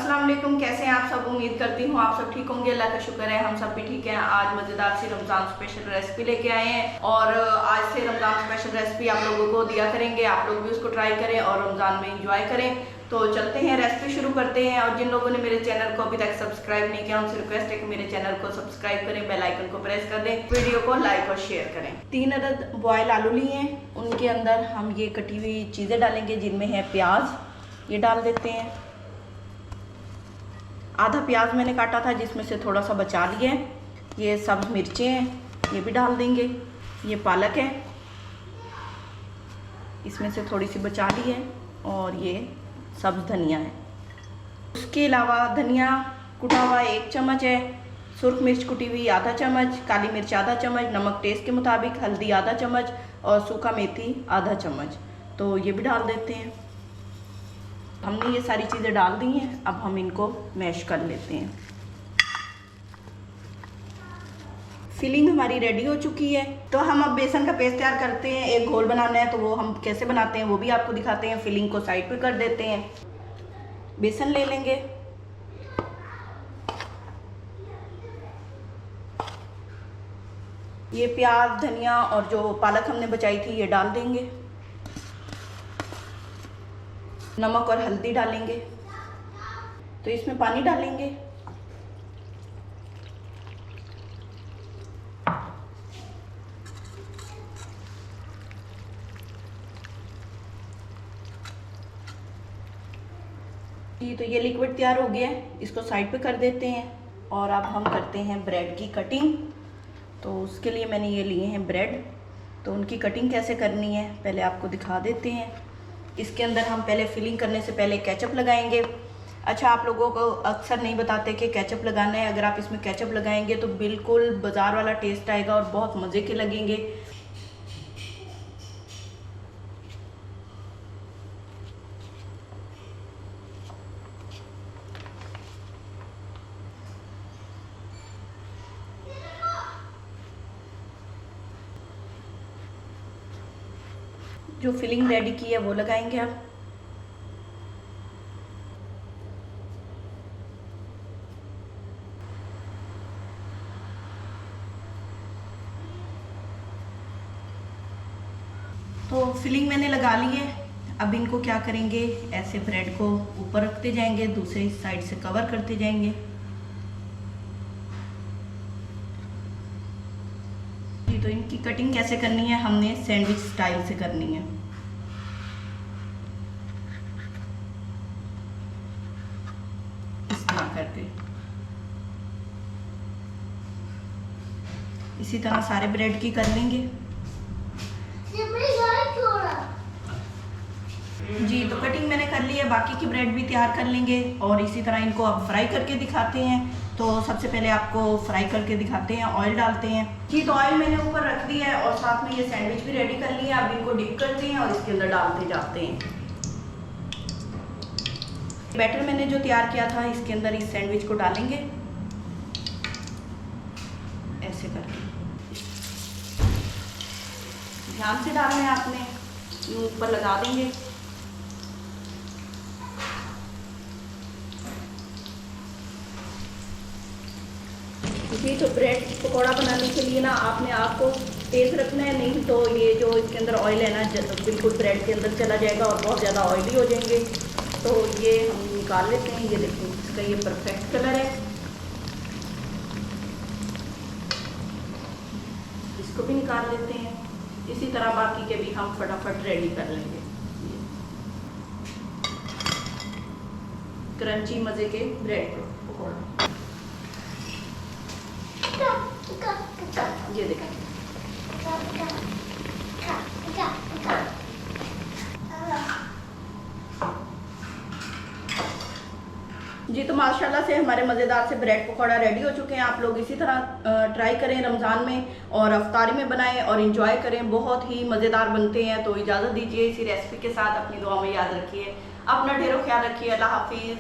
अस्सलाम वालेकुम। कैसे हैं आप सब? उम्मीद करती हूँ आप सब ठीक होंगे। अल्लाह का शुक्र है हम सब भी ठीक हैं। आज मज़ेदार सी रमज़ान स्पेशल रेसिपी लेके आए हैं और आज से रमज़ान स्पेशल रेसिपी आप लोगों को दिया करेंगे। आप लोग भी उसको ट्राई करें और रमज़ान में इंजॉय करें। तो चलते हैं, रेसिपी शुरू करते हैं। और जिन लोगों ने मेरे चैनल को अभी तक सब्सक्राइब नहीं किया उनसे रिक्वेस्ट है कि मेरे चैनल को सब्सक्राइब करें, बेल आइकन को प्रेस कर दें, वीडियो को लाइक और शेयर करें। 3 अदद बॉयल आलू लिए हैं, उनके अंदर हम ये कटी हुई चीज़ें डालेंगे जिनमें है प्याज, ये डाल देते हैं। आधा प्याज मैंने काटा था जिसमें से थोड़ा सा बचा लिया है। ये सब्ज़ मिर्चें हैं, ये भी डाल देंगे। ये पालक है, इसमें से थोड़ी सी बचा ली है। और ये सब्ज़ धनिया है। उसके अलावा धनिया कुटा हुआ 1 चम्मच है, सुर्ख मिर्च कुटी हुई आधा चम्मच, काली मिर्च आधा चम्मच, नमक टेस्ट के मुताबिक, हल्दी आधा चम्मच और सूखा मेथी आधा चम्मच। तो ये भी डाल देते हैं। हमने ये सारी चीज़ें डाल दी हैं, अब हम इनको मैश कर लेते हैं। फिलिंग हमारी रेडी हो चुकी है, तो हम अब बेसन का पेस्ट तैयार करते हैं। एक घोल बनाना है तो वो हम कैसे बनाते हैं वो भी आपको दिखाते हैं। फिलिंग को साइड पे कर देते हैं। बेसन ले लेंगे, ये प्याज धनिया और जो पालक हमने बचाई थी ये डाल देंगे। नमक और हल्दी डालेंगे। तो इसमें पानी डालेंगे। तो ये लिक्विड तैयार हो गया है, इसको साइड पे कर देते हैं। और अब हम करते हैं ब्रेड की कटिंग। तो उसके लिए मैंने ये लिए हैं ब्रेड, तो उनकी कटिंग कैसे करनी है पहले आपको दिखा देते हैं। इसके अंदर हम पहले फिलिंग करने से पहले केचप लगाएंगे। अच्छा, आप लोगों को अक्सर नहीं बताते कि केचप लगाना है। अगर आप इसमें केचप लगाएंगे तो बिल्कुल बाज़ार वाला टेस्ट आएगा और बहुत मज़े के लगेंगे। जो फिलिंग रेडी की है वो लगाएंगे आप। तो फिलिंग मैंने लगा ली है। अब इनको क्या करेंगे, ऐसे ब्रेड को ऊपर रखते जाएंगे, दूसरी साइड से कवर करते जाएंगे। तो इनकी कटिंग कैसे करनी है, हमने सैंडविच स्टाइल से करनी है। इस तरह करके, इसी तरह सारे ब्रेड की कर लेंगे। जी, तो कटिंग मैंने कर ली है, बाकी की ब्रेड भी तैयार कर लेंगे और इसी तरह इनको अब फ्राई करके दिखाते हैं। तो सबसे पहले आपको फ्राई करके दिखाते हैं। ऑयल डालते हैं। जी, तो ऑयल मैंने ऊपर रख दिया है और साथ में ये सैंडविच भी रेडी कर लिया है। अब इनको डिप करते हैं और इसके अंदर डालते जाते हैं। बैटर मैंने जो तैयार किया था इसके अंदर इस सैंडविच को डालेंगे ऐसे करके। ध्यान से डालना है आपने, ऊपर लगा देंगे। जी, तो ब्रेड पकौड़ा बनाने के लिए ना आपने आग को तेज़ रखना है, नहीं तो ये जो इसके अंदर ऑयल है ना बिल्कुल ब्रेड के अंदर चला जाएगा और बहुत ज़्यादा ऑयली हो जाएंगे। तो ये हम निकाल लेते हैं। ये देखिए, इसका ये परफेक्ट कलर है। इसको भी निकाल लेते हैं। इसी तरह बाकी के भी हम फटाफट रेडी कर लेंगे। क्रंची मज़े के ब्रेड पकौड़ा, ये देखें। जी, तो माशाल्लाह से हमारे मज़ेदार से ब्रेड पकौड़ा रेडी हो चुके हैं। आप लोग इसी तरह ट्राई करें रमज़ान में और अफ्तारी में बनाएं और इंजॉय करें, बहुत ही मज़ेदार बनते हैं। तो इजाज़त दीजिए इसी रेसिपी के साथ। अपनी दुआ में याद रखिए, अपना ढेरों ख्याल रखिए। अल्लाह हाफिज़।